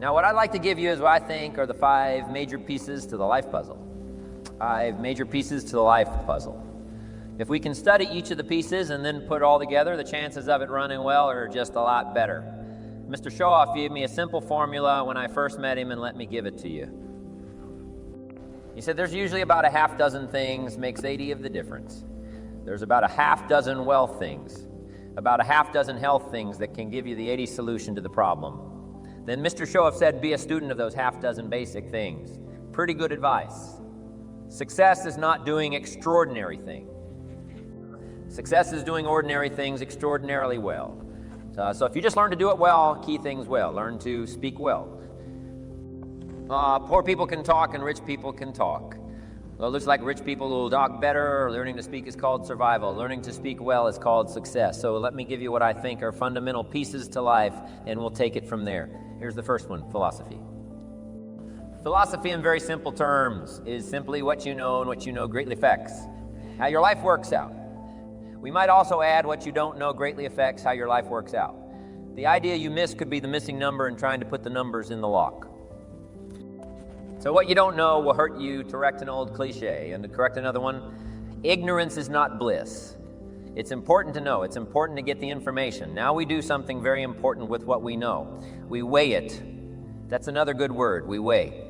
Now, what I'd like to give you is what I think are the 5 major pieces to the life puzzle. 5 major pieces to the life puzzle. If we can study each of the pieces and then put it all together, the chances of it running well are just a lot better. Mr. Showoff gave me a simple formula when I first met him, and let me give it to you. He said there's usually about a half dozen things makes 80 of the difference. There's about a half dozen wealth things, about a half dozen health things that can give you the 80 solution to the problem. Then Mr. Showoff said be a student of those half dozen basic things. Pretty good advice. Success is not doing extraordinary things. Success is doing ordinary things extraordinarily well. So if you just learn to do it well, key things well. Learn to speak well. Poor people can talk and rich people can talk. Well, it looks like rich people will talk better. Learning to speak is called survival. Learning to speak well is called success. So let me give you what I think are fundamental pieces to life, and we'll take it from there. Here's the first one, philosophy. Philosophy in very simple terms is simply what you know and what you know greatly affects how your life works out. We might also add what you don't know greatly affects how your life works out. The idea you miss could be the missing number and trying to put the numbers in the lock. So what you don't know will hurt you, to correct an old cliche. And to correct another one, ignorance is not bliss. It's important to know. It's important to get the information. Now we do something very important with what we know. We weigh it. That's another good word, we weigh.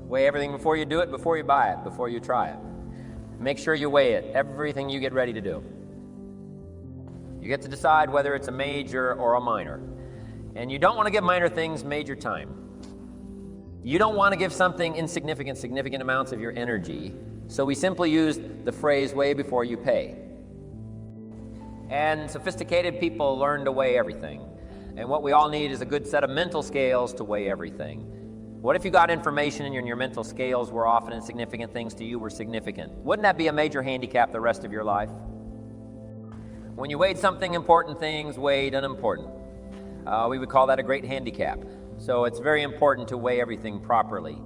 Weigh everything before you do it, before you buy it, before you try it. Make sure you weigh it, everything you get ready to do. You get to decide whether it's a major or a minor. And you don't want to give minor things major time. You don't want to give something insignificant, significant amounts of your energy. So we simply use the phrase, weigh before you pay. And sophisticated people learn to weigh everything. And what we all need is a good set of mental scales to weigh everything. What if you got information and your mental scales were often insignificant things to you were significant? Wouldn't that be a major handicap the rest of your life? When you weighed something, important things weighed unimportant. We would call that a great handicap. So it's very important to weigh everything properly.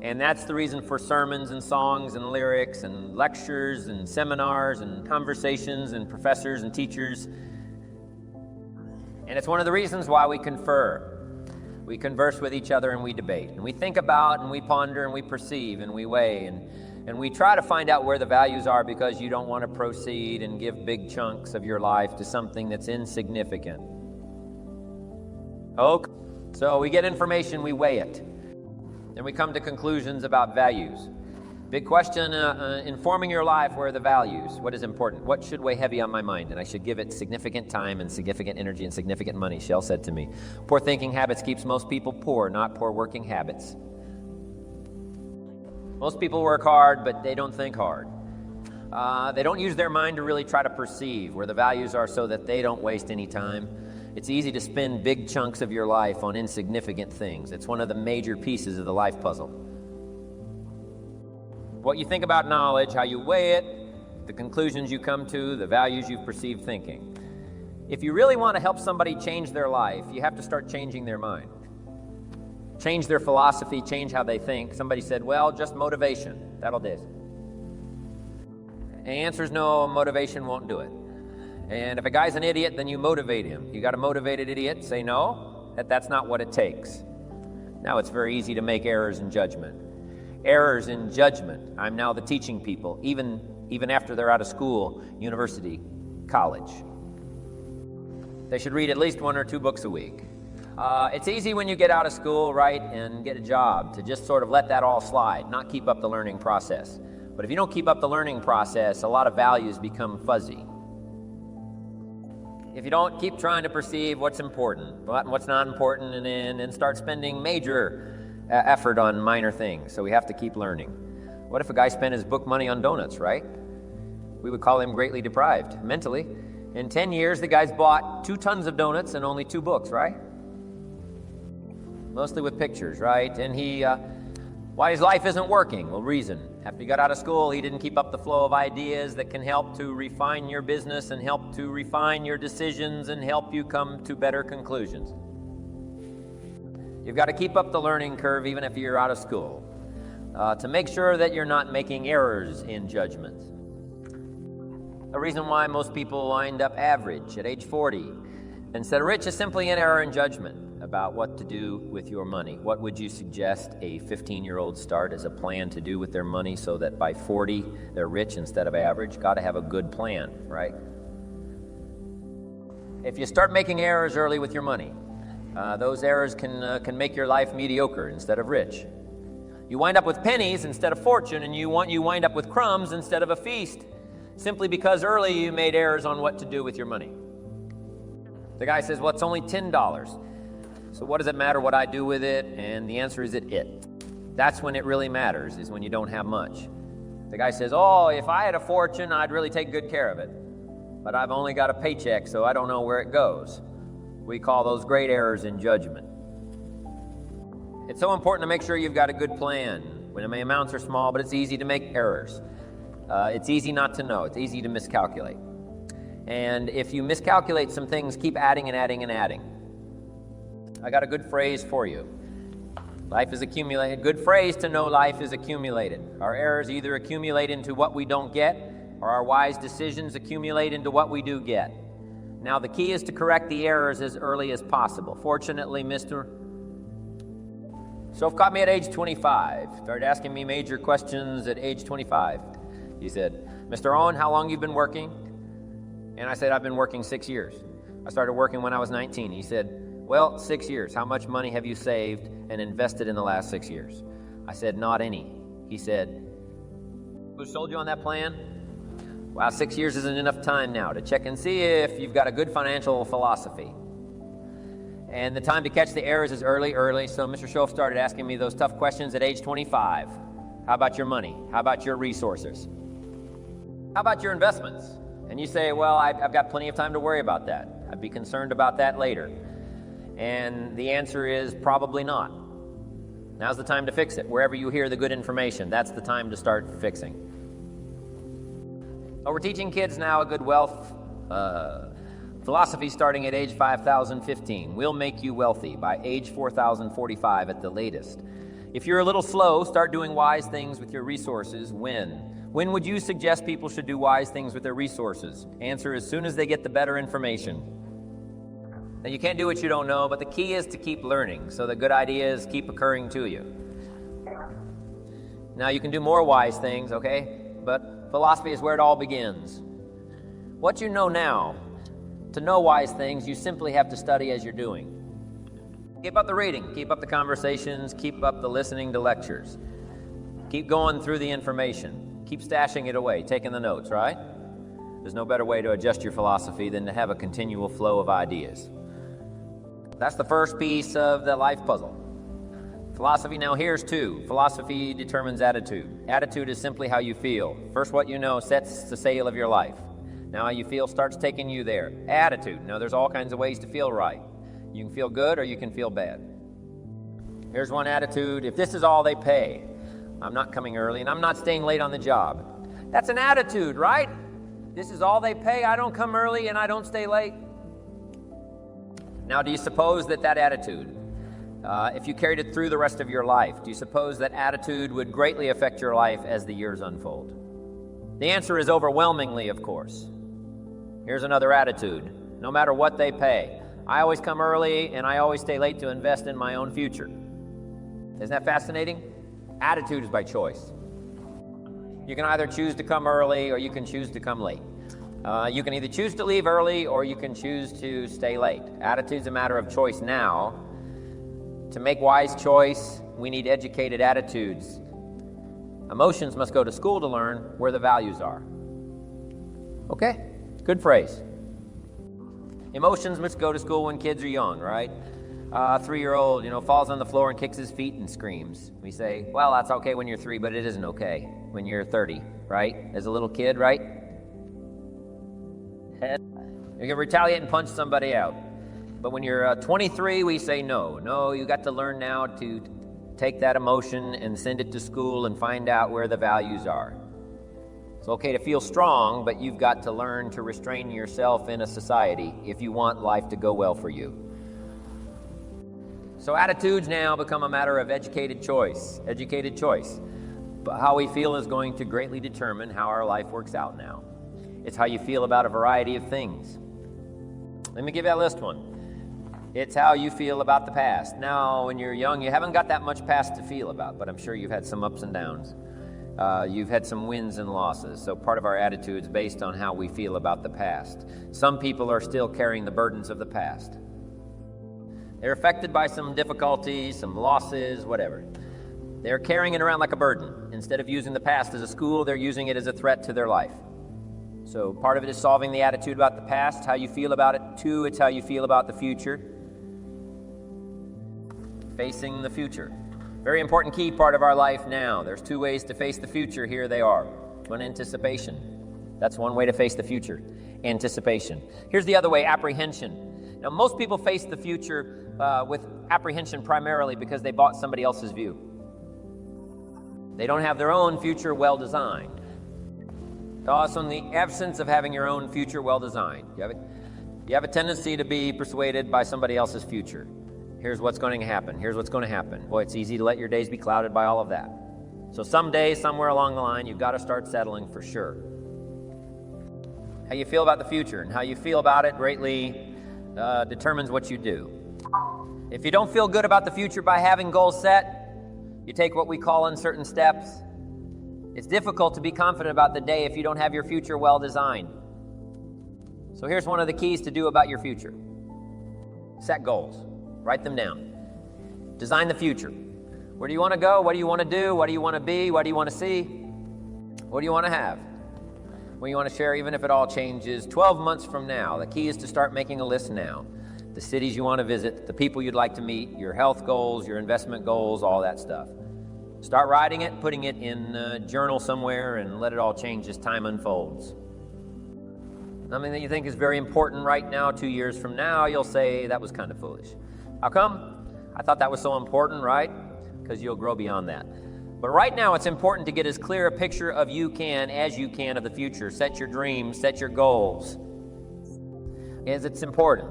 And that's the reason for sermons and songs and lyrics and lectures and seminars and conversations and professors and teachers. And it's one of the reasons why we confer. We converse with each other and we debate. And we think about and we ponder and we perceive and we weigh. And we try to find out where the values are, because you don't want to proceed and give big chunks of your life to something that's insignificant. Okay. So we get information, we weigh it. Then we come to conclusions about values. Big question, informing your life, where are the values? What is important? What should weigh heavy on my mind? And I should give it significant time and significant energy and significant money. Shell said to me, poor thinking habits keeps most people poor, not poor working habits. Most people work hard, but they don't think hard. They don't use their mind to really try to perceive where the values are so that they don't waste any time. It's easy to spend big chunks of your life on insignificant things. It's one of the major pieces of the life puzzle. What you think about knowledge, how you weigh it, the conclusions you come to, the values you've perceived thinking. If you really want to help somebody change their life, you have to start changing their mind. Change their philosophy, change how they think. Somebody said, well, just motivation. That'll do. And the answer is no, motivation won't do it. And if a guy's an idiot, then you motivate him. You got a motivated idiot, say no, that's not what it takes. Now it's very easy to make errors in judgment. Errors in judgment. I'm now the teaching people, even after they're out of school, university, college. They should read at least 1 or 2 books a week. It's easy when you get out of school, right, and get a job to just sort of let that all slide, not keep up the learning process. But if you don't keep up the learning process, a lot of values become fuzzy. If you don't keep trying to perceive what's important, what's not important, and then start spending major effort on minor things. So we have to keep learning. What if a guy spent his book money on donuts, right? We would call him greatly deprived mentally. In 10 years, the guy's bought 2 tons of donuts and only 2 books, right? Mostly with pictures, right? And why his life isn't working? Well, reason. After he got out of school, he didn't keep up the flow of ideas that can help to refine your business and help to refine your decisions and help you come to better conclusions. You've got to keep up the learning curve even if you're out of school to make sure that you're not making errors in judgment. The reason why most people wind up average at age 40 instead of rich is simply an error in judgment. about what to do with your money. What would you suggest a 15-year-old start as a plan to do with their money so that by 40 they're rich instead of average? Got to have a good plan, right? If you start making errors early with your money, those errors can make your life mediocre instead of rich. You wind up with pennies instead of fortune, and you wind up with crumbs instead of a feast, simply because early you made errors on what to do with your money. The guy says, well, it's only $10. So what does it matter what I do with it? And the answer is it. That's when it really matters, is when you don't have much. The guy says, oh, if I had a fortune, I'd really take good care of it. But I've only got a paycheck, so I don't know where it goes. We call those great errors in judgment. It's so important to make sure you've got a good plan. When the amounts are small, but it's easy to make errors. It's easy not to know. It's easy to miscalculate. And if you miscalculate some things, keep adding and adding and adding. I got a good phrase for you. Life is accumulated. Good phrase to know life is accumulated. Our errors either accumulate into what we don't get, or our wise decisions accumulate into what we do get. Now, the key is to correct the errors as early as possible. Fortunately, Mr. Soph caught me at age 25. Started asking me major questions at age 25. He said, Mr. Rohn, how long you been working? And I said, I've been working 6 years. I started working when I was 19. He said, well, 6 years. How much money have you saved and invested in the last 6 years? I said, not any. He said, who sold you on that plan? Wow, 6 years isn't enough time now to check and see if you've got a good financial philosophy. And the time to catch the errors is early. So Mr. Schoaf started asking me those tough questions at age 25. How about your money? How about your resources? How about your investments? And you say, well, I've got plenty of time to worry about that. I'd be concerned about that later. And the answer is probably not. Now's the time to fix it. Wherever you hear the good information, that's the time to start fixing. Well, we're teaching kids now a good wealth philosophy starting at age 5,015. We'll make you wealthy by age 4,045 at the latest. If you're a little slow, start doing wise things with your resources. When? When would you suggest people should do wise things with their resources? Answer, as soon as they get the better information. Now, you can't do what you don't know, but the key is to keep learning, so the good ideas keep occurring to you. Now, you can do more wise things, okay? But philosophy is where it all begins. What you know now, to know wise things, you simply have to study as you're doing. Keep up the reading, keep up the conversations, keep up the listening to lectures. Keep going through the information. Keep stashing it away, taking the notes, right? There's no better way to adjust your philosophy than to have a continual flow of ideas. That's the first piece of the life puzzle. Philosophy, now here's two. Philosophy determines attitude. Attitude is simply how you feel. First, what you know sets the sail of your life. Now, how you feel starts taking you there. Attitude. Now, there's all kinds of ways to feel right. You can feel good or you can feel bad. Here's one attitude. If this is all they pay, I'm not coming early and I'm not staying late on the job. That's an attitude, right? This is all they pay. I don't come early and I don't stay late. Now, do you suppose that attitude, if you carried it through the rest of your life, do you suppose that attitude would greatly affect your life as the years unfold? The answer is overwhelmingly, of course. Here's another attitude. No matter what they pay, I always come early and I always stay late to invest in my own future. Isn't that fascinating? Attitude is by choice. You can either choose to come early or you can choose to come late. You can either choose to leave early or you can choose to stay late. Attitude's a matter of choice now. To make wise choice, we need educated attitudes. Emotions must go to school to learn where the values are. Okay, good phrase. Emotions must go to school when kids are young, right? A 3-year-old, falls on the floor and kicks his feet and screams. We say, well, that's okay when you're 3, but it isn't okay when you're 30, right? As a little kid, right? You can retaliate and punch somebody out. But when you're 23, we say no, you got to learn now to take that emotion and send it to school and find out where the values are. It's okay to feel strong, but you've got to learn to restrain yourself in a society if you want life to go well for you. So attitudes now become a matter of educated choice. But how we feel is going to greatly determine how our life works out now. It's how you feel about a variety of things. Let me give you that list one. It's how you feel about the past. Now, when you're young, you haven't got that much past to feel about, but I'm sure you've had some ups and downs. You've had some wins and losses. So part of our attitude is based on how we feel about the past. Some people are still carrying the burdens of the past. They're affected by some difficulties, some losses, whatever. They're carrying it around like a burden. Instead of using the past as a school, they're using it as a threat to their life. So part of it is solving the attitude about the past, how you feel about it. 2, it's how you feel about the future. Facing the future. Very important key part of our life now. There's 2 ways to face the future. Here they are. One, anticipation. That's one way to face the future. Anticipation. Here's the other way, apprehension. Now, most people face the future with apprehension primarily because they bought somebody else's view. They don't have their own future well designed. Also, in the absence of having your own future well designed, you have a tendency to be persuaded by somebody else's future. Here's what's going to happen. Here's what's going to happen. Boy, it's easy to let your days be clouded by all of that. So someday, somewhere along the line, you've got to start settling for sure. How you feel about the future and how you feel about it greatly determines what you do. If you don't feel good about the future by having goals set, you take what we call uncertain steps. It's difficult to be confident about the day if you don't have your future well designed. So here's one of the keys to do about your future. Set goals. Write them down. Design the future. Where do you want to go? What do you want to do? What do you want to be? What do you want to see? What do you want to have? What do you want to share, even if it all changes 12 months from now? The key is to start making a list now. The cities you want to visit, the people you'd like to meet, your health goals, your investment goals, all that stuff. Start writing it, putting it in a journal somewhere, and let it all change as time unfolds. Something that you think is very important right now, 2 years from now, you'll say, that was kind of foolish. How come? I thought that was so important, right? Because you'll grow beyond that. But right now, it's important to get as clear a picture of you can as you can of the future. Set your dreams, set your goals. As it's important.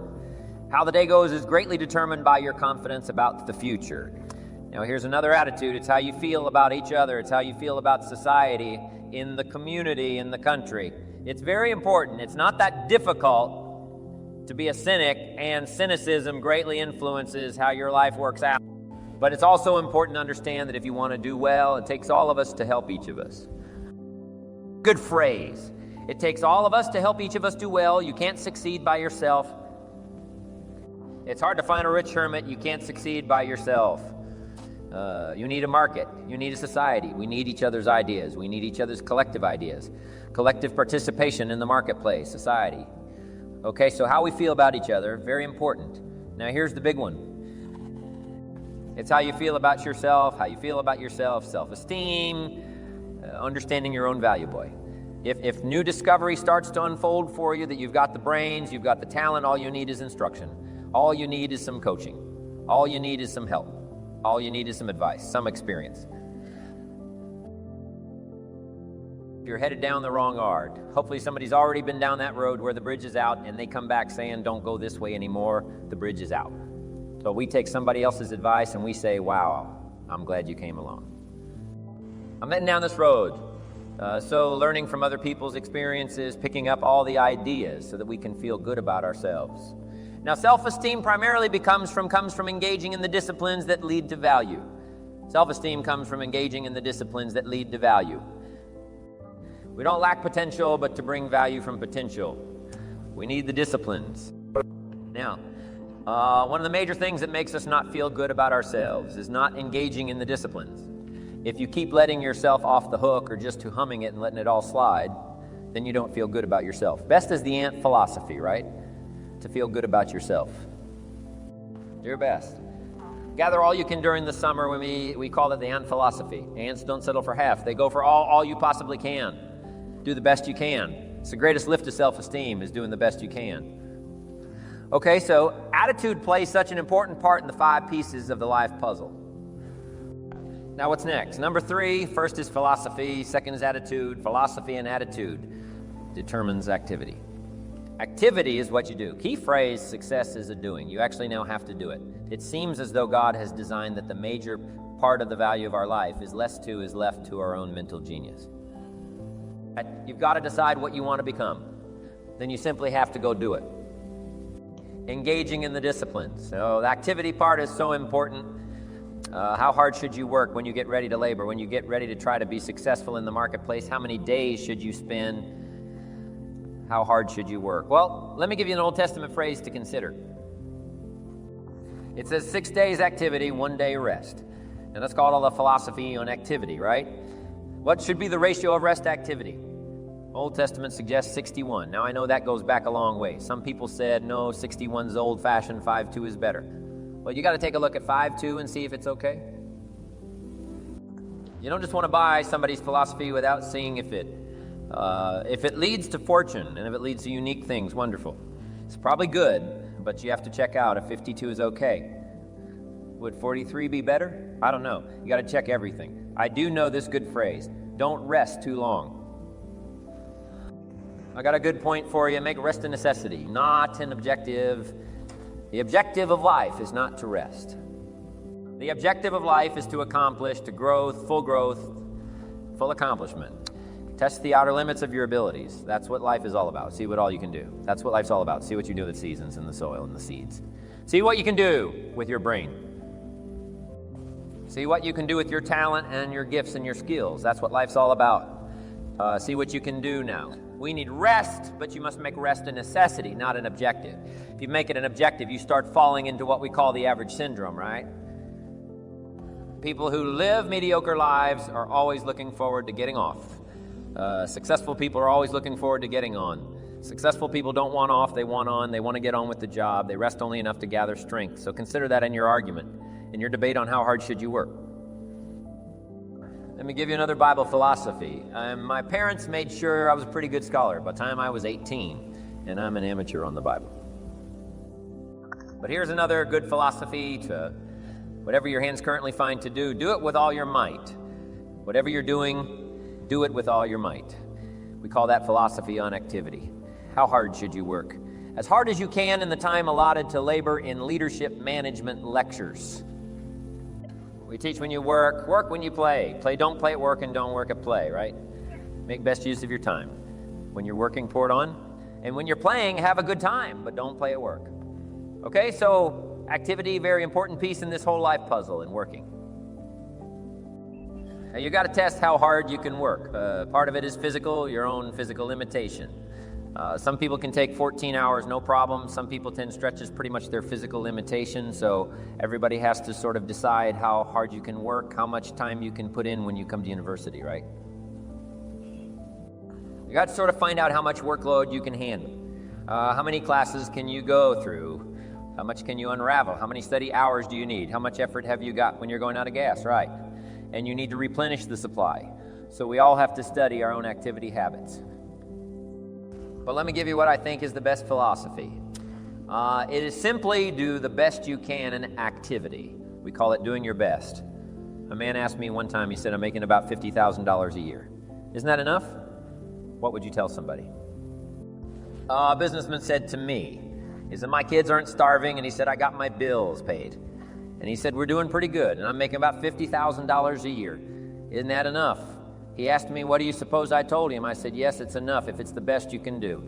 How the day goes is greatly determined by your confidence about the future. Now, here's another attitude. It's how you feel about each other. It's how you feel about society, in the community, in the country. It's very important. It's not that difficult to be a cynic, and cynicism greatly influences how your life works out. But it's also important to understand that if you want to do well, it takes all of us to help each of us. Good phrase. It takes all of us to help each of us do well. You can't succeed by yourself. It's hard to find a rich hermit. You can't succeed by yourself. You need a market. You need a society. We need each other's ideas. We need each other's collective ideas. Collective participation in the marketplace, society. Okay, so how we feel about each other, very important. Now here's the big one. It's how you feel about yourself, how you feel about yourself, self-esteem, understanding your own value, boy. If new discovery starts to unfold for you, that you've got the brains, you've got the talent, all you need is instruction. All you need is some coaching. All you need is some help. All you need is some advice, some experience. If you're headed down the wrong road, hopefully somebody's already been down that road where the bridge is out and they come back saying, don't go this way anymore, the bridge is out. So we take somebody else's advice and we say, wow, I'm glad you came along. I'm heading down this road. So learning from other people's experiences, picking up all the ideas so that we can feel good about ourselves. Now, self-esteem primarily comes from engaging in the disciplines that lead to value. Self-esteem comes from engaging in the disciplines that lead to value. We don't lack potential, but to bring value from potential, we need the disciplines. Now, one of the major things that makes us not feel good about ourselves is not engaging in the disciplines. If you keep letting yourself off the hook or just humming it and letting it all slide, then you don't feel good about yourself. Best is the ant philosophy, right? To feel good about yourself. Do your best. Gather all you can during the summer. When we call it the ant philosophy. Ants don't settle for half. They go for all you possibly can. Do the best you can. It's the greatest lift to self-esteem, is doing the best you can. Okay, so attitude plays such an important part in the 5 pieces of the life puzzle. Now what's next? Number 3, first is philosophy, second is attitude. Philosophy and attitude determines activity. Activity is what you do. Key phrase, success is a doing. You actually now have to do it. It seems as though God has designed that the major part of the value of our life is left to our own mental genius. You've got to decide what you want to become. Then you simply have to go do it. engaging in the disciplines. So the activity part is so important. How hard should you work when you get ready to labor, when you get ready to try to be successful in the marketplace? How many days should you spend? How hard should you work? Well, let me give you an Old Testament phrase to consider. It says 6 days activity, 1 day rest. And that's called all the philosophy on activity, right? What should be the ratio of rest to activity? Old Testament suggests 61. Now I know that goes back a long way. Some people said, no, 61 is old-fashioned, 5-2 is better. Well, you got to take a look at 5-2 and see if it's okay. You don't just want to buy somebody's philosophy without seeing if it leads to fortune and if it leads to unique things. Wonderful. It's probably good, but you have to check out if 52 is okay. Would 43 be better? I don't know. You got to check everything. I do know this good phrase: don't rest too long. I got a good point for you. Make rest a necessity, not an objective. The objective of life is not to rest. The objective of life is to accomplish, to growth, full accomplishment. Test the outer limits of your abilities. That's what life is all about. See what all you can do. That's what life's all about. See what you do with the seasons and the soil and the seeds. See what you can do with your brain. See what you can do with your talent and your gifts and your skills. That's what life's all about. See what you can do now. We need rest, but you must make rest a necessity, not an objective. If you make it an objective, you start falling into what we call the average syndrome, right? People who live mediocre lives are always looking forward to getting off. Successful people are always looking forward to getting on. Successful people don't want off, they want on, they want to get on with the job. They rest only enough to gather strength. So consider that in your argument, in your debate on how hard should you work. Let me give you another Bible philosophy. My parents made sure I was a pretty good scholar by the time I was 18, and I'm an amateur on the Bible. But here's another good philosophy to whatever your hands currently find to do it with all your might. Whatever you're doing, do it with all your might. We call that philosophy on activity. How hard should you work? As hard as you can in the time allotted to labor in leadership management lectures. We teach when you work when you play. Don't play at work and don't work at play, right? Make best use of your time. When you're working, pour it on. And when you're playing, have a good time, but don't play at work. Okay, so activity, very important piece in this whole life puzzle in working. Now you got to test how hard you can work. Part of it is physical, your own physical limitation. Some people can take 14 hours, no problem. Some people 10 stretches, pretty much their physical limitation. So everybody has to sort of decide how hard you can work, how much time you can put in when you come to university, right? You got to sort of find out how much workload you can handle. How many classes can you go through? How much can you unravel? How many study hours do you need? How much effort have you got when you're going out of gas, right? And you need to replenish the supply. So we all have to study our own activity habits. But let me give you what I think is the best philosophy. It is simply do the best you can in activity. We call it doing your best. A man asked me one time, he said, I'm making about $50,000 a year. Isn't that enough? What would you tell somebody? A businessman said to me, he said, my kids aren't starving, and he said, I got my bills paid. And he said, we're doing pretty good, and I'm making about $50,000 a year. Isn't that enough? He asked me, what do you suppose I told him? I said, yes, it's enough if it's the best you can do.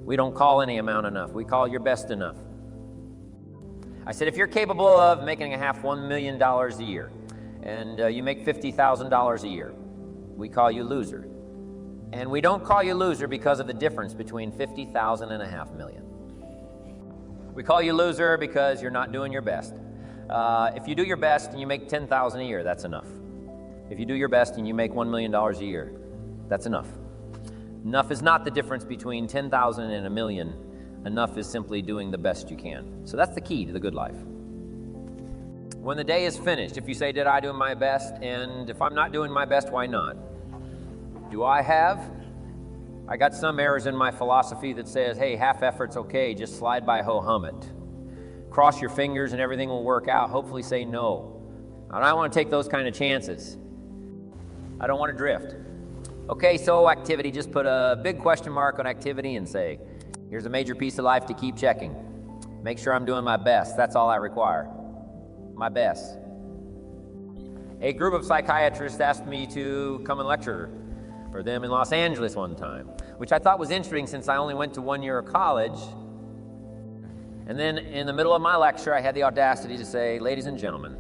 We don't call any amount enough. We call your best enough. I said, if you're capable of making $500,000 million a year, and you make $50,000 a year, we call you loser. And we don't call you loser because of the difference between $50,000 and $500,000. We call you loser because you're not doing your best. If you do your best and you make $10,000 a year, that's enough. If you do your best and you make $1 million a year, that's enough. Enough is not the difference between 10,000 and 1,000,000. Enough is simply doing the best you can. So that's the key to the good life. When the day is finished, if you say, did I do my best? And if I'm not doing my best, why not? Do I have? I got some errors in my philosophy that says, hey, half effort's okay, just slide by ho-hum it. Cross your fingers and everything will work out. Hopefully say no. I don't want to take those kind of chances. I don't want to drift. Okay, so activity, just put a big question mark on activity and say, here's a major piece of life to keep checking. Make sure I'm doing my best. That's all I require. My best. A group of psychiatrists asked me to come and lecture for them in Los Angeles one time, which I thought was interesting since I only went to 1 year of college. And then in the middle of my lecture, I had the audacity to say, ladies and gentlemen,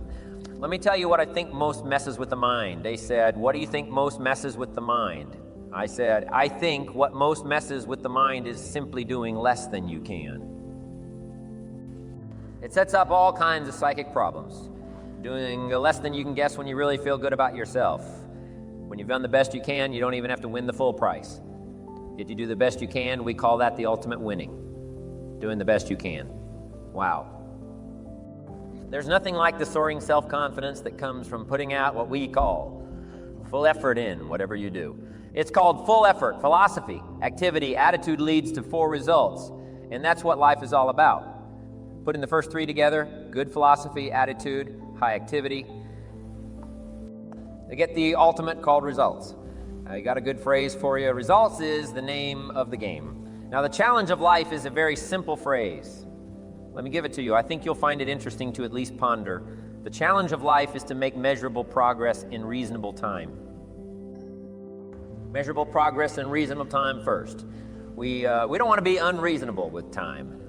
let me tell you what I think most messes with the mind. They said, what do you think most messes with the mind? I said, I think what most messes with the mind is simply doing less than you can. It sets up all kinds of psychic problems. Doing less than you can guess when you really feel good about yourself. When you've done the best you can, you don't even have to win the full price. If you do the best you can, we call that the ultimate winning. Doing the best you can. Wow. There's nothing like the soaring self-confidence that comes from putting out what we call full effort in whatever you do. It's called full effort, philosophy, activity, attitude leads to full results. And that's what life is all about. Putting the first three together, good philosophy, attitude, high activity, they get the ultimate called results. I got a good phrase for you. Results is the name of the game. Now, the challenge of life is a very simple phrase. Let me give it to you. I think you'll find it interesting to at least ponder. The challenge of life is to make measurable progress in reasonable time. Measurable progress in reasonable time first. We don't want to be unreasonable with time.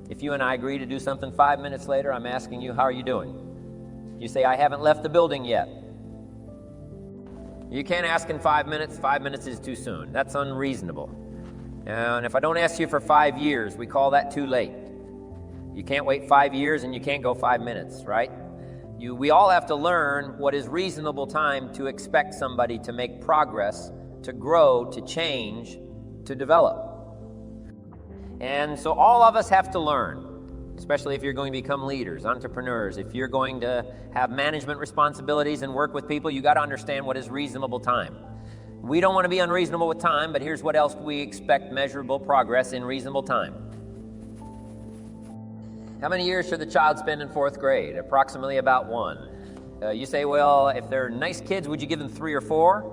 If you and I agree to do something 5 minutes later, I'm asking you, how are you doing? You say, I haven't left the building yet. You can't ask in 5 minutes. 5 minutes is too soon. That's unreasonable. And if I don't ask you for 5 years, we call that too late. You can't wait 5 years and you can't go 5 minutes, right? We all have to learn what is reasonable time to expect somebody to make progress, to grow, to change, to develop. And so all of us have to learn, especially if you're going to become leaders, entrepreneurs, if you're going to have management responsibilities and work with people, you got to understand what is reasonable time. We don't want to be unreasonable with time, but here's what else we expect: measurable progress in reasonable time. How many years should the child spend in 4th grade? Approximately about 1. You say, well, if they're nice kids, would you give them 3 or 4?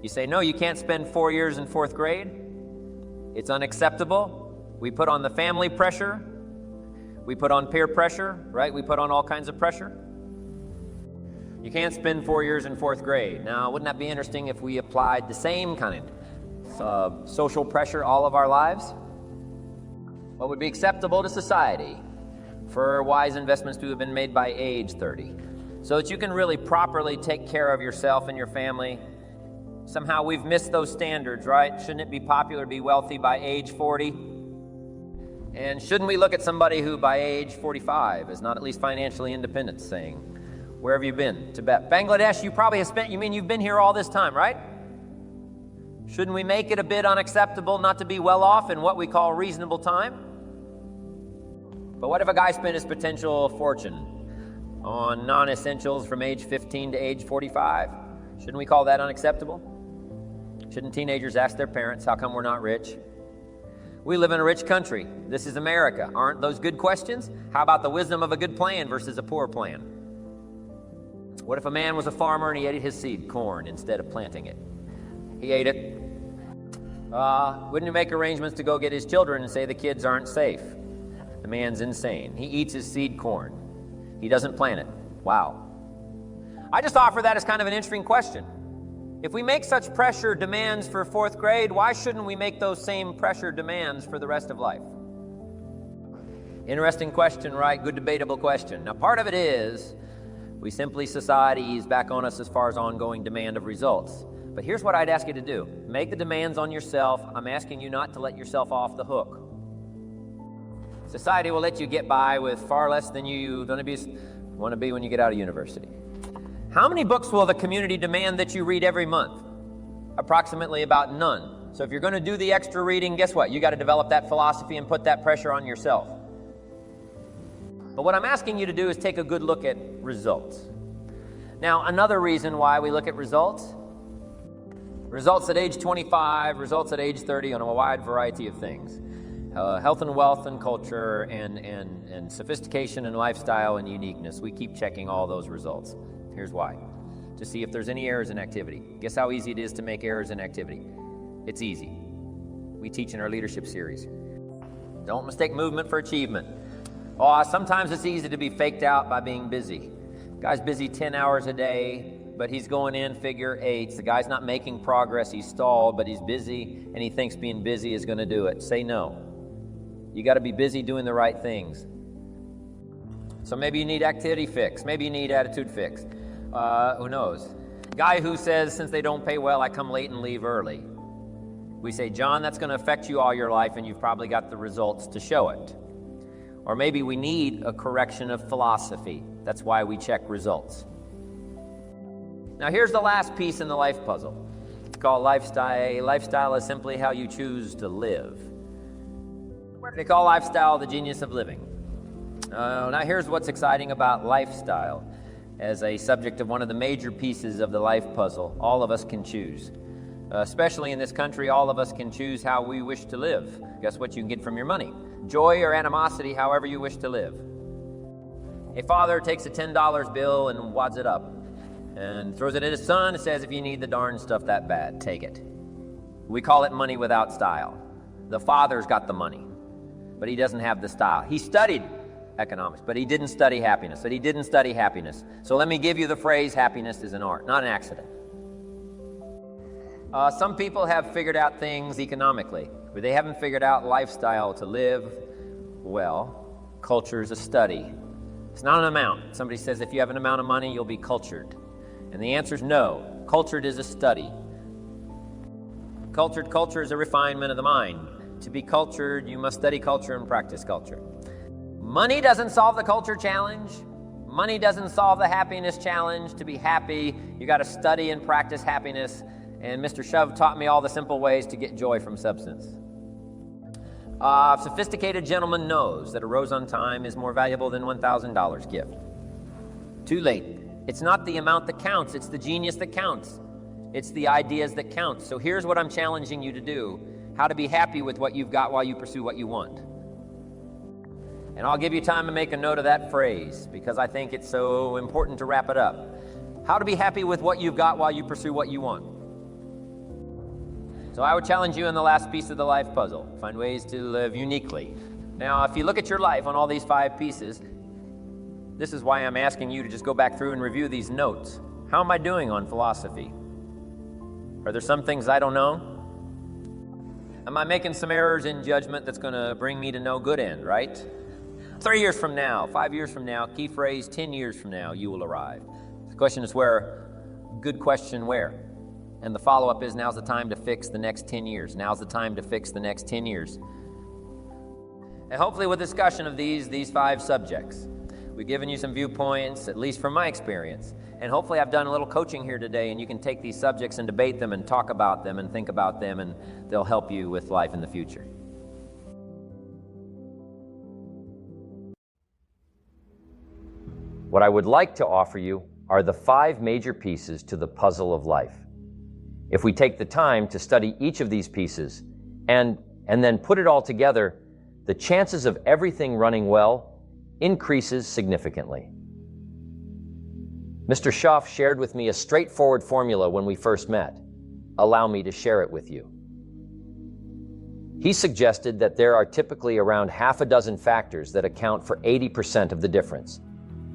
You say, no, you can't spend 4 years in 4th grade. It's unacceptable. We put on the family pressure. We put on peer pressure, right? We put on all kinds of pressure. You can't spend 4 years in 4th grade. Now, wouldn't that be interesting if we applied the same kind of social pressure all of our lives? What would be acceptable to society for wise investments to have been made by age 30, so that you can really properly take care of yourself and your family? Somehow we've missed those standards, right? Shouldn't it be popular to be wealthy by age 40? And shouldn't we look at somebody who by age 45 is not at least financially independent, saying, where have you been? Tibet. Bangladesh, you probably have spent, you mean you've been here all this time, right? Shouldn't we make it a bit unacceptable not to be well off in what we call reasonable time? But what if a guy spent his potential fortune on non-essentials from age 15 to age 45? Shouldn't we call that unacceptable? Shouldn't teenagers ask their parents, how come we're not rich? We live in a rich country. This is America. Aren't those good questions? How about the wisdom of a good plan versus a poor plan? What if a man was a farmer and he ate his seed, corn, instead of planting it? He ate it. Wouldn't he make arrangements to go get his children and say the kids aren't safe? The man's insane. He eats his seed corn. He doesn't plant it. Wow. I just offer that as kind of an interesting question. If we make such pressure demands for 4th grade, why shouldn't we make those same pressure demands for the rest of life? Interesting question, right? Good debatable question. Now, part of it is society is back on us as far as ongoing demand of results. But here's what I'd ask you to do. Make the demands on yourself. I'm asking you not to let yourself off the hook. Society will let you get by with far less than you want to be when you get out of university. How many books will the community demand that you read every month? Approximately about none. So if you're going to do the extra reading, guess what? You got to develop that philosophy and put that pressure on yourself. But what I'm asking you to do is take a good look at results. Now, another reason why we look at results at age 25, results at age 30 on a wide variety of things. Health and wealth and culture and sophistication and lifestyle and uniqueness. We keep checking all those results. Here's why. To see if there's any errors in activity. Guess how easy it is to make errors in activity? It's easy. We teach in our leadership series. Don't mistake movement for achievement. Sometimes it's easy to be faked out by being busy. Guy's busy 10 hours a day, but he's going in figure eights. The guy's not making progress. He's stalled, but he's busy, and he thinks being busy is going to do it. Say no. You got to be busy doing the right things. So maybe you need activity fix. Maybe you need attitude fix. Who knows? Guy who says, since they don't pay well, I come late and leave early. We say, John, that's going to affect you all your life, and you've probably got the results to show it. Or maybe we need a correction of philosophy. That's why we check results. Now here's the last piece in the life puzzle. It's called lifestyle. Lifestyle is simply how you choose to live. They call lifestyle the genius of living. Now here's what's exciting about lifestyle. As a subject of one of the major pieces of the life puzzle, all of us can choose. Especially in this country, all of us can choose how we wish to live. Guess what you can get from your money? Joy or animosity, however you wish to live. A father takes a $10 bill and wads it up and throws it at his son and says, if you need the darn stuff that bad, take it. We call it money without style. The father's got the money, but he doesn't have the style. He studied economics, but he didn't study happiness. So let me give you the phrase, happiness is an art, not an accident. Some people have figured out things economically, but they haven't figured out lifestyle to live well. Culture is a study. It's not an amount. Somebody says if you have an amount of money, you'll be cultured. And the answer is no. Cultured is a study. Cultured culture is a refinement of the mind. To be cultured, you must study culture and practice culture. Money doesn't solve the culture challenge. Money doesn't solve the happiness challenge. To be happy, you got to study and practice happiness. And Mr. Shove taught me all the simple ways to get joy from substance. A sophisticated gentleman knows that a rose on time is more valuable than $1,000 gift. Too late. It's not the amount that counts, it's the genius that counts. It's the ideas that count. So here's what I'm challenging you to do: how to be happy with what you've got while you pursue what you want. And I'll give you time to make a note of that phrase, because I think it's so important to wrap it up. How to be happy with what you've got while you pursue what you want. So I would challenge you in the last piece of the life puzzle. Find ways to live uniquely. Now, if you look at your life on all these 5 pieces, this is why I'm asking you to just go back through and review these notes. How am I doing on philosophy? Are there some things I don't know? Am I making some errors in judgment that's going to bring me to no good end, right? 3 years from now, 5 years from now, key phrase, 10 years from now, you will arrive. The question is where? Good question, where? And the follow-up is, now's the time to fix the next 10 years. Now's the time to fix the next 10 years. And hopefully with discussion of these 5 subjects, we've given you some viewpoints, at least from my experience. And hopefully I've done a little coaching here today, and you can take these subjects and debate them and talk about them and think about them, and they'll help you with life in the future. What I would like to offer you are the 5 major pieces to the puzzle of life. If we take the time to study each of these pieces and then put it all together, the chances of everything running well increases significantly. Mr. Schaff shared with me a straightforward formula when we first met. Allow me to share it with you. He suggested that there are typically around half a dozen factors that account for 80% of the difference.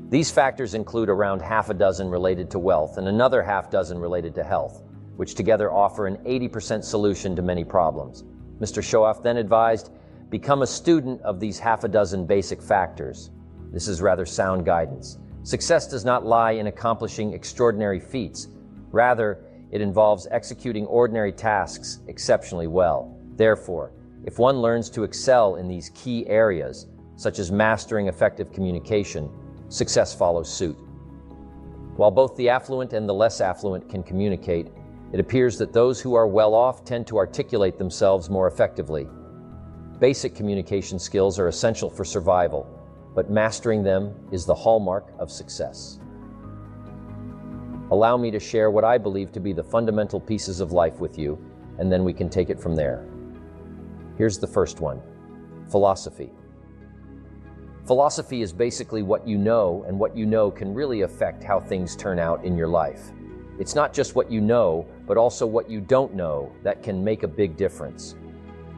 These factors include around half a dozen related to wealth and another half dozen related to health, which together offer an 80% solution to many problems. Mr. Shoaff then advised, become a student of these half a dozen basic factors. This is rather sound guidance. Success does not lie in accomplishing extraordinary feats. Rather, it involves executing ordinary tasks exceptionally well. Therefore, if one learns to excel in these key areas, such as mastering effective communication, success follows suit. While both the affluent and the less affluent can communicate, it appears that those who are well off tend to articulate themselves more effectively. Basic communication skills are essential for survival, but mastering them is the hallmark of success. Allow me to share what I believe to be the fundamental pieces of life with you, and then we can take it from there. Here's the first one: philosophy. Philosophy is basically what you know, and what you know can really affect how things turn out in your life. It's not just what you know, but also what you don't know that can make a big difference.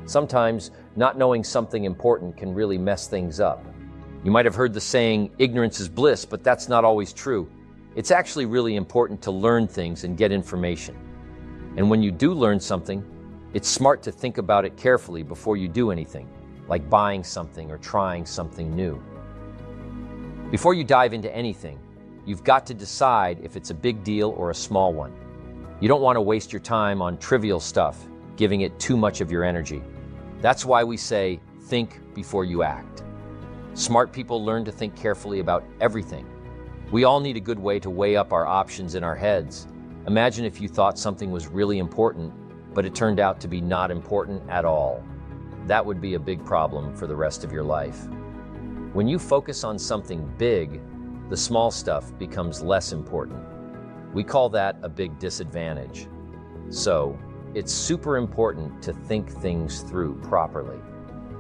Sometimes not knowing something important can really mess things up. You might have heard the saying, ignorance is bliss, but that's not always true. It's actually really important to learn things and get information. And when you do learn something, it's smart to think about it carefully before you do anything, like buying something or trying something new. Before you dive into anything, you've got to decide if it's a big deal or a small one. You don't want to waste your time on trivial stuff, giving it too much of your energy. That's why we say, think before you act. Smart people learn to think carefully about everything. We all need a good way to weigh up our options in our heads. Imagine if you thought something was really important, but it turned out to be not important at all. That would be a big problem for the rest of your life. When you focus on something big, the small stuff becomes less important. We call that a big disadvantage. So, it's super important to think things through properly.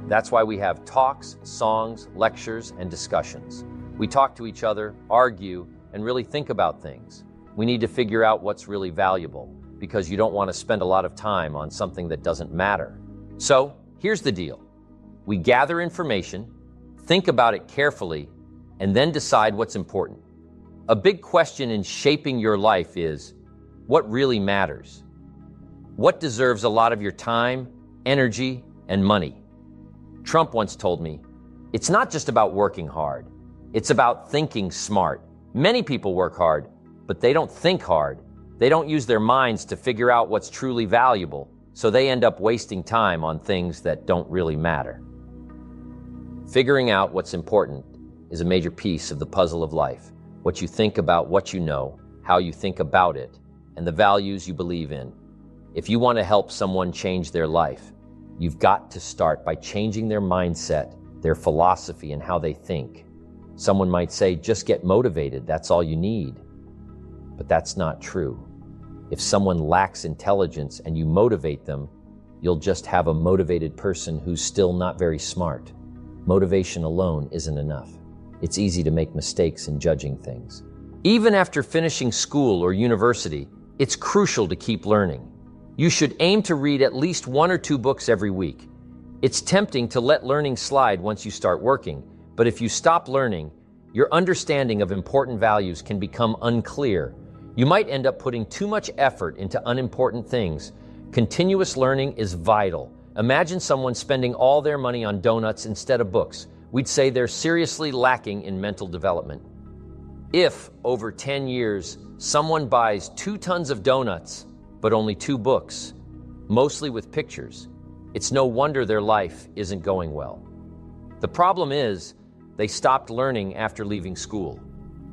That's why we have talks, songs, lectures, and discussions. We talk to each other, argue, and really think about things. We need to figure out what's really valuable, because you don't want to spend a lot of time on something that doesn't matter. So, here's the deal. We gather information, think about it carefully, and then decide what's important. A big question in shaping your life is, what really matters? What deserves a lot of your time, energy, and money? Trump once told me, it's not just about working hard. It's about thinking smart. Many people work hard, but they don't think hard. They don't use their minds to figure out what's truly valuable, so they end up wasting time on things that don't really matter. Figuring out what's important is a major piece of the puzzle of life. What you think about what you know, how you think about it, and the values you believe in. If you want to help someone change their life, you've got to start by changing their mindset, their philosophy, and how they think. Someone might say, just get motivated, that's all you need. But that's not true. If someone lacks intelligence and you motivate them, you'll just have a motivated person who's still not very smart. Motivation alone isn't enough. It's easy to make mistakes in judging things. Even after finishing school or university, it's crucial to keep learning. You should aim to read at least 1 or 2 books every week. It's tempting to let learning slide once you start working, but if you stop learning, your understanding of important values can become unclear. You might end up putting too much effort into unimportant things. Continuous learning is vital. Imagine someone spending all their money on donuts instead of books. We'd say they're seriously lacking in mental development. If, over 10 years, someone buys 2 tons of donuts, but only 2 books, mostly with pictures, it's no wonder their life isn't going well. The problem is, they stopped learning after leaving school.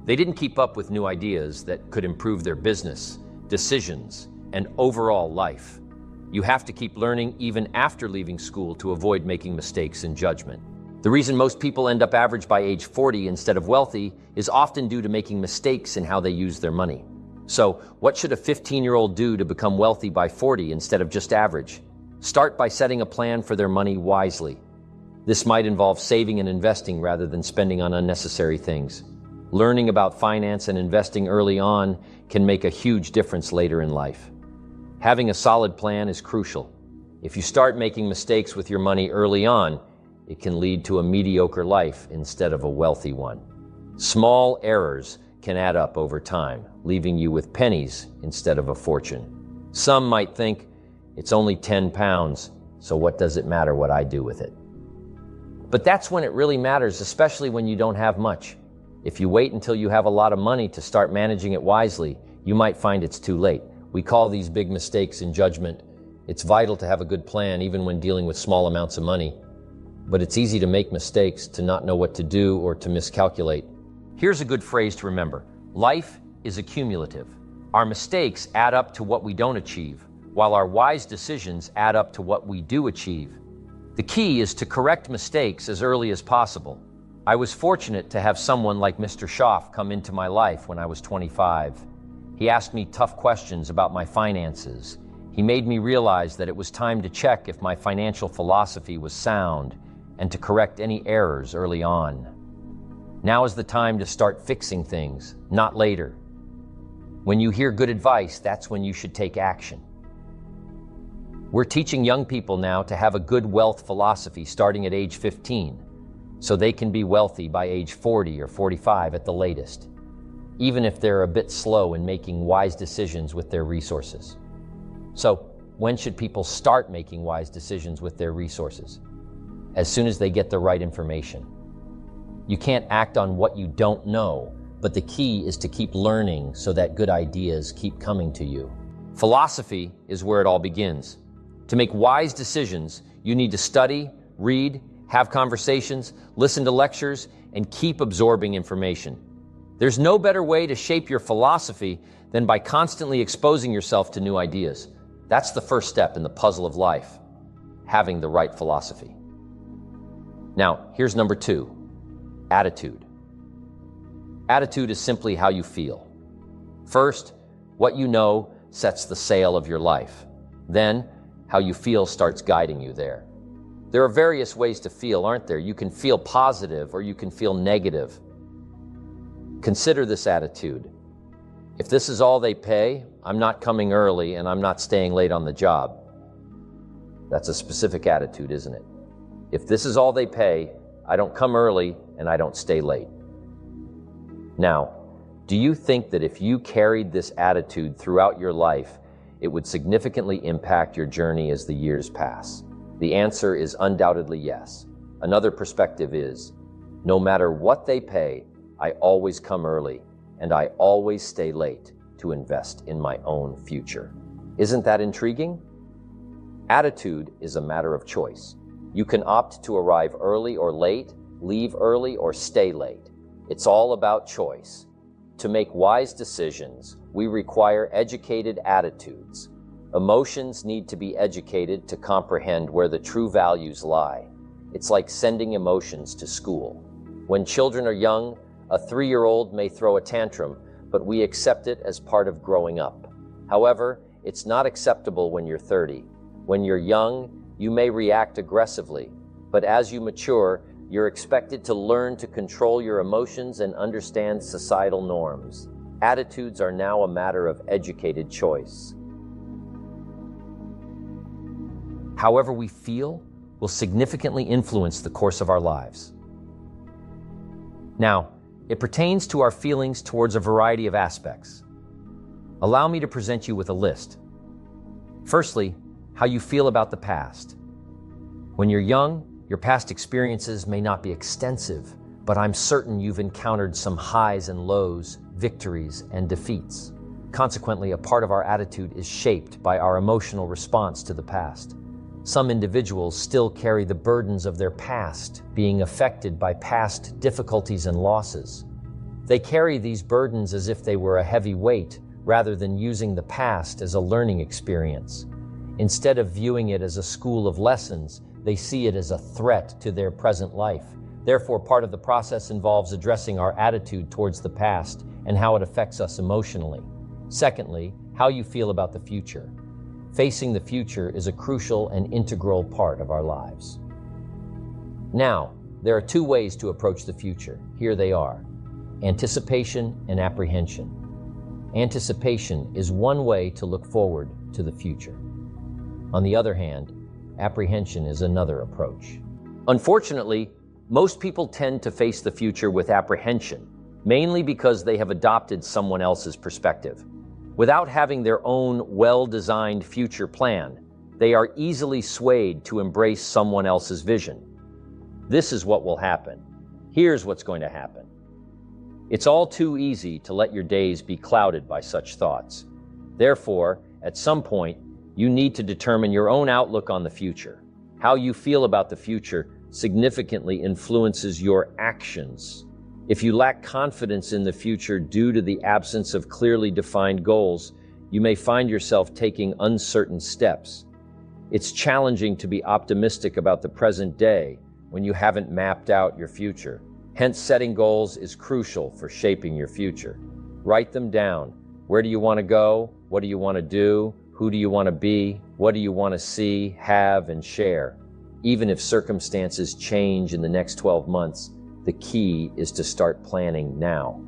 They didn't keep up with new ideas that could improve their business, decisions, and overall life. You have to keep learning even after leaving school to avoid making mistakes in judgment. The reason most people end up average by age 40 instead of wealthy is often due to making mistakes in how they use their money. So, what should a 15-year-old do to become wealthy by 40 instead of just average? Start by setting a plan for their money wisely. This might involve saving and investing rather than spending on unnecessary things. Learning about finance and investing early on can make a huge difference later in life. Having a solid plan is crucial. If you start making mistakes with your money early on, it can lead to a mediocre life instead of a wealthy one. Small errors can add up over time, leaving you with pennies instead of a fortune. Some might think, it's only 10 pounds, so what does it matter what I do with it? But that's when it really matters, especially when you don't have much. If you wait until you have a lot of money to start managing it wisely, you might find it's too late. We call these big mistakes in judgment. It's vital to have a good plan even when dealing with small amounts of money. But it's easy to make mistakes, to not know what to do, or to miscalculate. Here's a good phrase to remember. Life is accumulative. Our mistakes add up to what we don't achieve, while our wise decisions add up to what we do achieve. The key is to correct mistakes as early as possible. I was fortunate to have someone like Mr. Schaff come into my life when I was 25. He asked me tough questions about my finances. He made me realize that it was time to check if my financial philosophy was sound and to correct any errors early on. Now is the time to start fixing things, not later. When you hear good advice, that's when you should take action. We're teaching young people now to have a good wealth philosophy starting at age 15, so they can be wealthy by age 40 or 45 at the latest, even if they're a bit slow in making wise decisions with their resources. So, when should people start making wise decisions with their resources? as soon as they get the right information. You can't act on what you don't know, but the key is to keep learning so that good ideas keep coming to you. Philosophy is where it all begins. To make wise decisions, you need to study, read, have conversations, listen to lectures, and keep absorbing information. There's no better way to shape your philosophy than by constantly exposing yourself to new ideas. That's the first step in the puzzle of life, having the right philosophy. Now, here's number 2, attitude. Attitude is simply how you feel. First, what you know sets the sail of your life. Then, how you feel starts guiding you there. There are various ways to feel, aren't there? You can feel positive or you can feel negative. Consider this attitude. If this is all they pay, I'm not coming early and I'm not staying late on the job. That's a specific attitude, isn't it? If this is all they pay, I don't come early and I don't stay late. Now, do you think that if you carried this attitude throughout your life, it would significantly impact your journey as the years pass? The answer is undoubtedly yes. Another perspective is, no matter what they pay, I always come early and I always stay late to invest in my own future. Isn't that intriguing? Attitude is a matter of choice. You can opt to arrive early or late, leave early or stay late. It's all about choice. To make wise decisions, we require educated attitudes. Emotions need to be educated to comprehend where the true values lie. It's like sending emotions to school. When children are young, a 3-year-old may throw a tantrum, but we accept it as part of growing up. However, it's not acceptable when you're 30. When you're young, you may react aggressively, but as you mature, you're expected to learn to control your emotions and understand societal norms. Attitudes are now a matter of educated choice. However we feel will significantly influence the course of our lives. Now, it pertains to our feelings towards a variety of aspects. Allow me to present you with a list. Firstly, how you feel about the past. When you're young, your past experiences may not be extensive, but I'm certain you've encountered some highs and lows, victories and defeats. Consequently, a part of our attitude is shaped by our emotional response to the past. Some individuals still carry the burdens of their past, being affected by past difficulties and losses. They carry these burdens as if they were a heavy weight, rather than using the past as a learning experience. Instead of viewing it as a school of lessons, they see it as a threat to their present life. Therefore, part of the process involves addressing our attitude towards the past and how it affects us emotionally. Secondly, how you feel about the future. Facing the future is a crucial and integral part of our lives. Now, there are 2 ways to approach the future. Here they are: anticipation and apprehension. Anticipation is one way to look forward to the future. On the other hand, apprehension is another approach. Unfortunately, most people tend to face the future with apprehension, mainly because they have adopted someone else's perspective. Without having their own well-designed future plan, they are easily swayed to embrace someone else's vision. This is what will happen. Here's what's going to happen. It's all too easy to let your days be clouded by such thoughts. Therefore, at some point, you need to determine your own outlook on the future. How you feel about the future significantly influences your actions. If you lack confidence in the future due to the absence of clearly defined goals, you may find yourself taking uncertain steps. It's challenging to be optimistic about the present day when you haven't mapped out your future. Hence, setting goals is crucial for shaping your future. Write them down. Where do you want to go? What do you want to do? Who do you want to be? What do you want to see, have, and share? Even if circumstances change in the next 12 months, the key is to start planning now.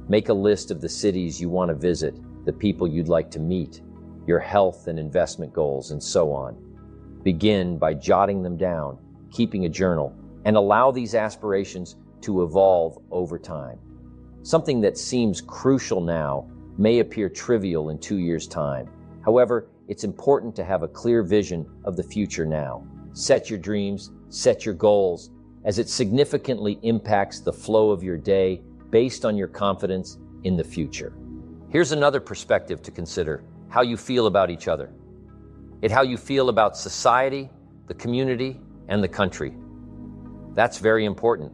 Make a list of the cities you want to visit, the people you'd like to meet, your health and investment goals, and so on. Begin by jotting them down, keeping a journal, and allow these aspirations to evolve over time. Something that seems crucial now may appear trivial in 2 years' time. However, it's important to have a clear vision of the future now. Set your dreams, set your goals, as it significantly impacts the flow of your day based on your confidence in the future. Here's another perspective to consider: how you feel about each other. How you feel about society, the community, and the country. That's very important.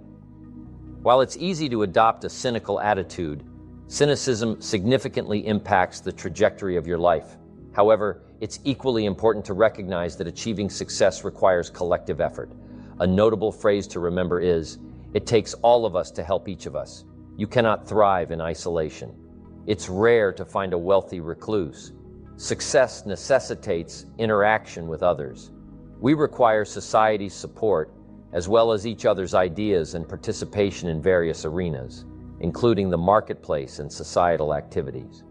While it's easy to adopt a cynical attitude, cynicism significantly impacts the trajectory of your life. However, it's equally important to recognize that achieving success requires collective effort. A notable phrase to remember is, it takes all of us to help each of us. You cannot thrive in isolation. It's rare to find a wealthy recluse. Success necessitates interaction with others. We require society's support, as well as each other's ideas and participation in various arenas, including the marketplace and societal activities.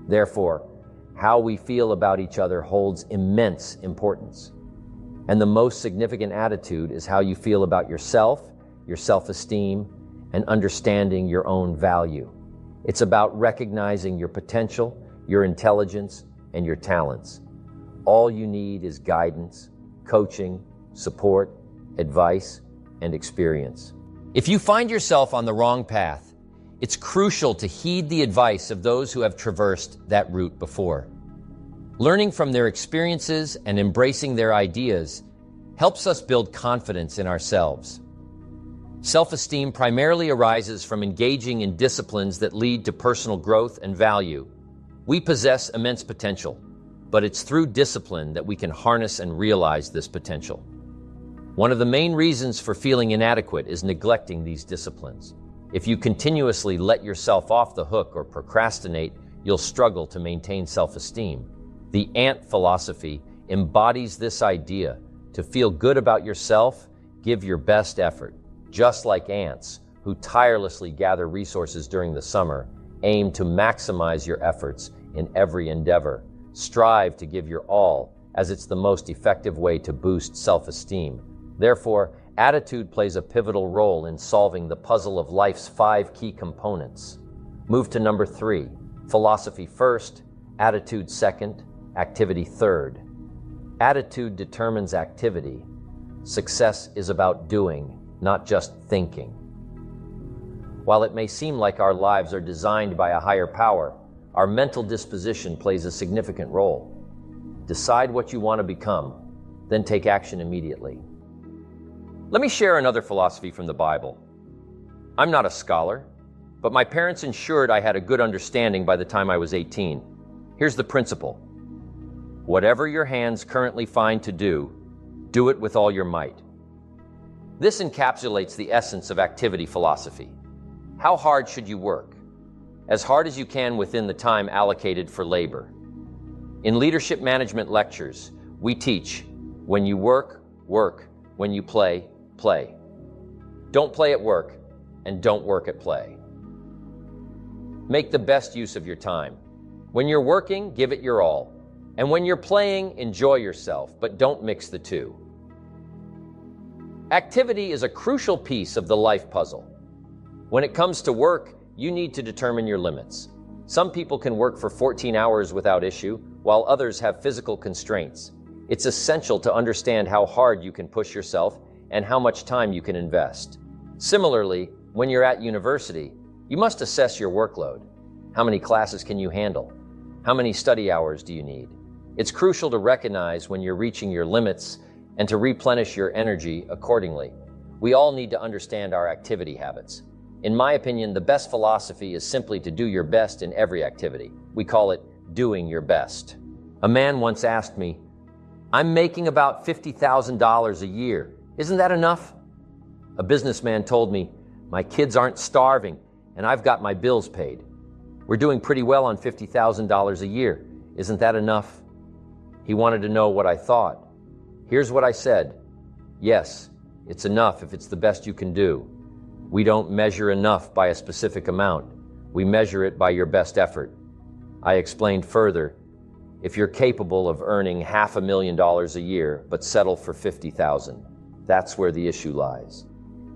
Therefore, how we feel about each other holds immense importance. And the most significant attitude is how you feel about yourself, your self-esteem, and understanding your own value. It's about recognizing your potential, your intelligence, and your talents. All you need is guidance, coaching, support, advice, and experience. If you find yourself on the wrong path, it's crucial to heed the advice of those who have traversed that route before. Learning from their experiences and embracing their ideas helps us build confidence in ourselves. Self-esteem primarily arises from engaging in disciplines that lead to personal growth and value. We possess immense potential, but it's through discipline that we can harness and realize this potential. One of the main reasons for feeling inadequate is neglecting these disciplines. If you continuously let yourself off the hook or procrastinate, you'll struggle to maintain self-esteem. The ant philosophy embodies this idea. To feel good about yourself, give your best effort. Just like ants, who tirelessly gather resources during the summer, aim to maximize your efforts in every endeavor. Strive to give your all, as it's the most effective way to boost self-esteem. Therefore, attitude plays a pivotal role in solving the puzzle of life's 5 key components. Move to number 3. Philosophy first, attitude second, activity third. Attitude determines activity. Success is about doing, not just thinking. While it may seem like our lives are designed by a higher power, our mental disposition plays a significant role. Decide what you want to become, then take action immediately. Let me share another philosophy from the Bible. I'm not a scholar, but my parents ensured I had a good understanding by the time I was 18. Here's the principle. Whatever your hands currently find to do, do it with all your might. This encapsulates the essence of activity philosophy. How hard should you work? As hard as you can within the time allocated for labor. In leadership management lectures, we teach, when you work, work. When you play, play. Don't play at work, and don't work at play. Make the best use of your time. When you're working, give it your all. And when you're playing, enjoy yourself, but don't mix the two. Activity is a crucial piece of the life puzzle. When it comes to work, you need to determine your limits. Some people can work for 14 hours without issue, while others have physical constraints. It's essential to understand how hard you can push yourself and how much time you can invest. Similarly, when you're at university, you must assess your workload. How many classes can you handle? How many study hours do you need? It's crucial to recognize when you're reaching your limits and to replenish your energy accordingly. We all need to understand our activity habits. In my opinion, the best philosophy is simply to do your best in every activity. We call it doing your best. A man once asked me, "I'm making about $50,000 a year. Isn't that enough?" A businessman told me, "My kids aren't starving and I've got my bills paid. We're doing pretty well on $50,000 a year. Isn't that enough?" He wanted to know what I thought. Here's what I said. Yes, it's enough if it's the best you can do. We don't measure enough by a specific amount. We measure it by your best effort. I explained further, if you're capable of earning $500,000 a year but settle for $50,000, that's where the issue lies.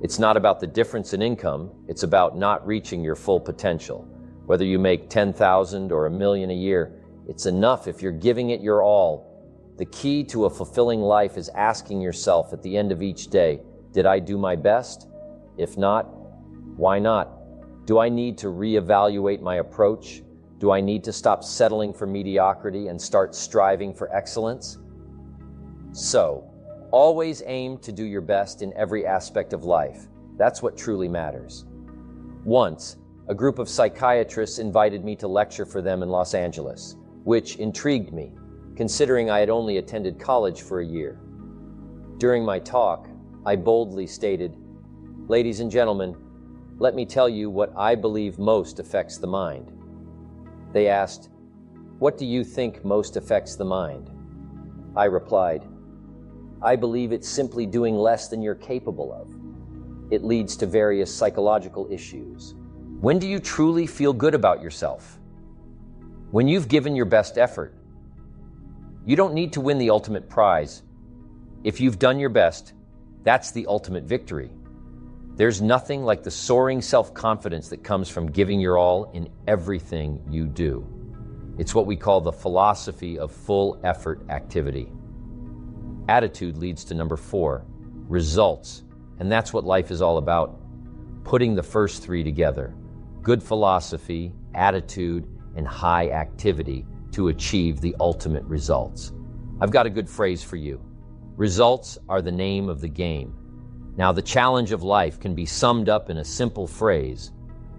It's not about the difference in income, it's about not reaching your full potential. Whether you make $10,000 or $1 million a year, it's enough if you're giving it your all The key to a fulfilling life is asking yourself at the end of each day, did I do my best? If not, why not? Do I need to reevaluate my approach? Do I need to stop settling for mediocrity and start striving for excellence? So, always aim to do your best in every aspect of life. That's what truly matters. Once, a group of psychiatrists invited me to lecture for them in Los Angeles, which intrigued me, considering I had only attended college for a year. During my talk, I boldly stated, "Ladies and gentlemen, let me tell you what I believe most affects the mind." They asked, "What do you think most affects the mind?" I replied, "I believe it's simply doing less than you're capable of. It leads to various psychological issues." When do you truly feel good about yourself? When you've given your best effort. You don't need to win the ultimate prize. If you've done your best, that's the ultimate victory. There's nothing like the soaring self-confidence that comes from giving your all in everything you do. It's what we call the philosophy of full effort activity. Attitude leads to number 4, results. And that's what life is all about. Putting the first 3 together. Good philosophy, attitude, and high activity to achieve the ultimate results. I've got a good phrase for you. Results are the name of the game. Now, the challenge of life can be summed up in a simple phrase.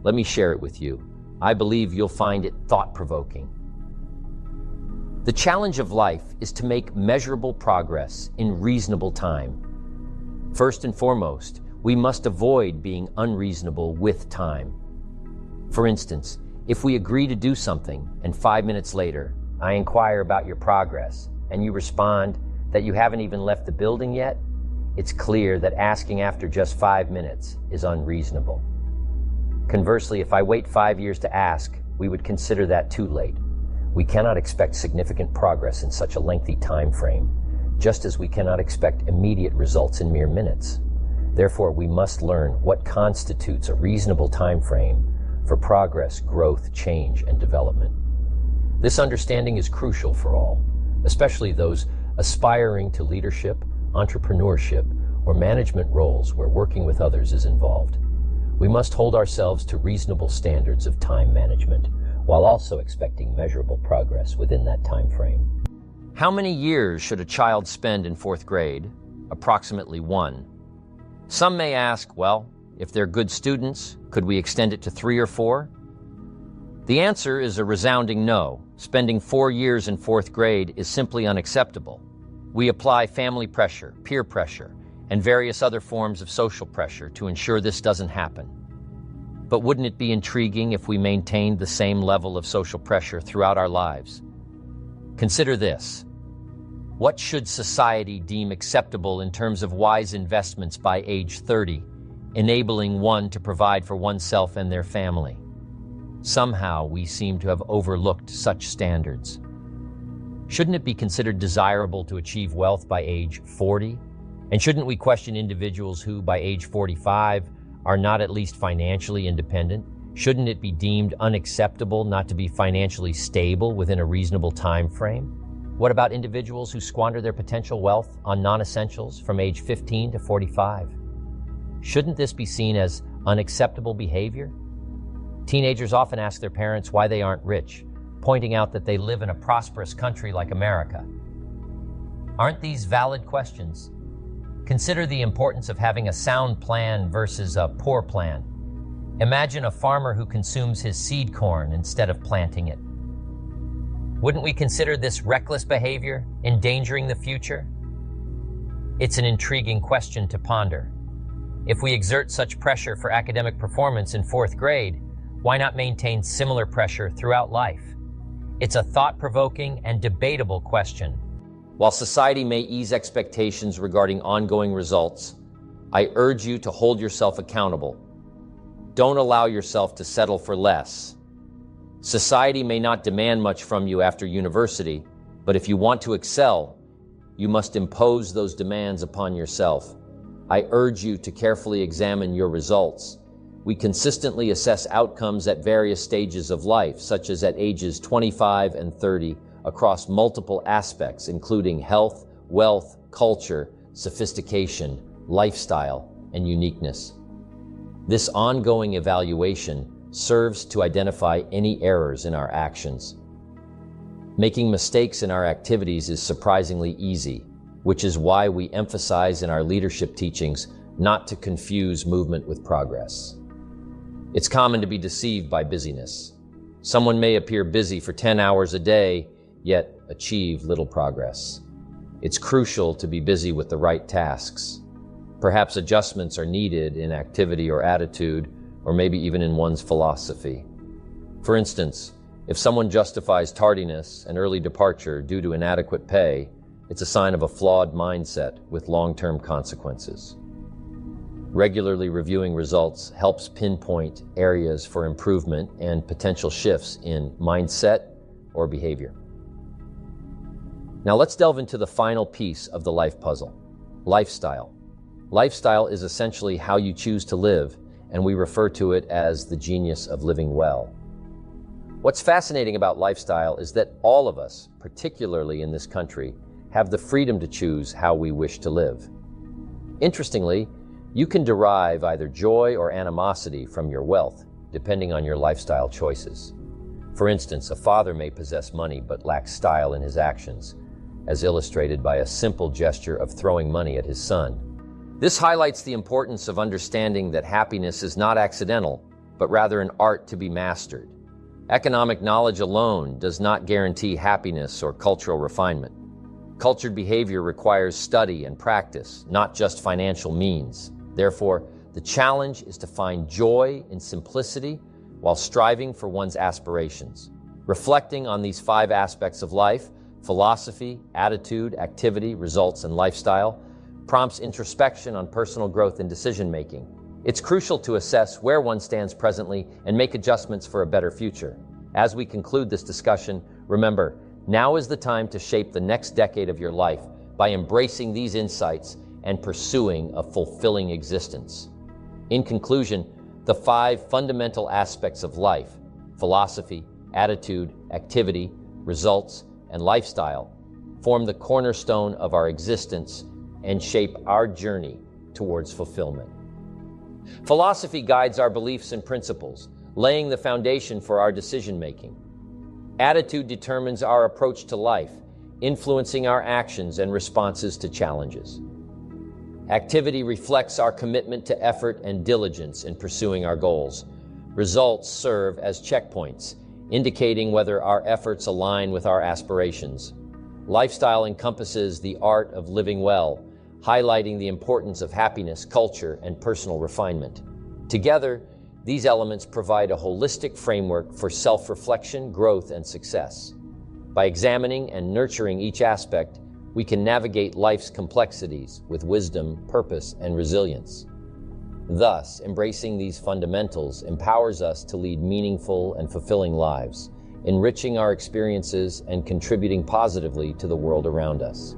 Let me share it with you. I believe you'll find it thought-provoking. The challenge of life is to make measurable progress in reasonable time. First and foremost, we must avoid being unreasonable with time. For instance, if we agree to do something and 5 minutes later, I inquire about your progress and you respond that you haven't even left the building yet, it's clear that asking after just 5 minutes is unreasonable. Conversely, if I wait 5 years to ask, we would consider that too late. We cannot expect significant progress in such a lengthy time frame, just as we cannot expect immediate results in mere minutes. Therefore, we must learn what constitutes a reasonable time frame for progress, growth, change, and development. This understanding is crucial for all, especially those aspiring to leadership, entrepreneurship, or management roles where working with others is involved. We must hold ourselves to reasonable standards of time management, while also expecting measurable progress within that time frame. How many years should a child spend in 4th grade? Approximately 1. Some may ask, well, if they're good students, could we extend it to 3 or 4? The answer is a resounding no. Spending 4 years in 4th grade is simply unacceptable. We apply family pressure, peer pressure, and various other forms of social pressure to ensure this doesn't happen. But wouldn't it be intriguing if we maintained the same level of social pressure throughout our lives? Consider this. What should society deem acceptable in terms of wise investments by age 30, enabling one to provide for oneself and their family? Somehow we seem to have overlooked such standards. Shouldn't it be considered desirable to achieve wealth by age 40? And shouldn't we question individuals who, by age 45, are not at least financially independent? Shouldn't it be deemed unacceptable not to be financially stable within a reasonable time frame? What about individuals who squander their potential wealth on non-essentials from age 15 to 45? Shouldn't this be seen as unacceptable behavior? Teenagers often ask their parents why they aren't rich, pointing out that they live in a prosperous country like America. Aren't these valid questions? Consider the importance of having a sound plan versus a poor plan. Imagine a farmer who consumes his seed corn instead of planting it. Wouldn't we consider this reckless behavior endangering the future? It's an intriguing question to ponder. If we exert such pressure for academic performance in 4th grade, why not maintain similar pressure throughout life? It's a thought-provoking and debatable question. While society may ease expectations regarding ongoing results, I urge you to hold yourself accountable. Don't allow yourself to settle for less. Society may not demand much from you after university, but if you want to excel, you must impose those demands upon yourself. I urge you to carefully examine your results. We consistently assess outcomes at various stages of life, such as at ages 25 and 30, across multiple aspects, including health, wealth, culture, sophistication, lifestyle, and uniqueness. This ongoing evaluation serves to identify any errors in our actions. Making mistakes in our activities is surprisingly easy, which is why we emphasize in our leadership teachings not to confuse movement with progress. It's common to be deceived by busyness. Someone may appear busy for 10 hours a day, yet achieve little progress. It's crucial to be busy with the right tasks. Perhaps adjustments are needed in activity or attitude, or maybe even in one's philosophy. For instance, if someone justifies tardiness and early departure due to inadequate pay, it's a sign of a flawed mindset with long-term consequences. Regularly reviewing results helps pinpoint areas for improvement and potential shifts in mindset or behavior. Now let's delve into the final piece of the life puzzle: lifestyle. Lifestyle is essentially how you choose to live, and we refer to it as the genius of living well. What's fascinating about lifestyle is that all of us, particularly in this country, have the freedom to choose how we wish to live. Interestingly, you can derive either joy or animosity from your wealth, depending on your lifestyle choices. For instance, a father may possess money but lack style in his actions, as illustrated by a simple gesture of throwing money at his son. This highlights the importance of understanding that happiness is not accidental, but rather an art to be mastered. Economic knowledge alone does not guarantee happiness or cultural refinement. Cultured behavior requires study and practice, not just financial means. Therefore, the challenge is to find joy in simplicity while striving for one's aspirations. Reflecting on these 5 aspects of life: philosophy, attitude, activity, results, and lifestyle, prompts introspection on personal growth and decision-making. It's crucial to assess where one stands presently and make adjustments for a better future. As we conclude this discussion, remember, now is the time to shape the next decade of your life by embracing these insights and pursuing a fulfilling existence. In conclusion, the 5 fundamental aspects of life: philosophy, attitude, activity, results, and lifestyle form the cornerstone of our existence and shape our journey towards fulfillment. Philosophy guides our beliefs and principles, laying the foundation for our decision-making. Attitude determines our approach to life, influencing our actions and responses to challenges. Activity reflects our commitment to effort and diligence in pursuing our goals. Results serve as checkpoints, indicating whether our efforts align with our aspirations. Lifestyle encompasses the art of living well, highlighting the importance of happiness, culture, and personal refinement. Together, these elements provide a holistic framework for self-reflection, growth, and success. By examining and nurturing each aspect, we can navigate life's complexities with wisdom, purpose, and resilience. Thus, embracing these fundamentals empowers us to lead meaningful and fulfilling lives, enriching our experiences and contributing positively to the world around us.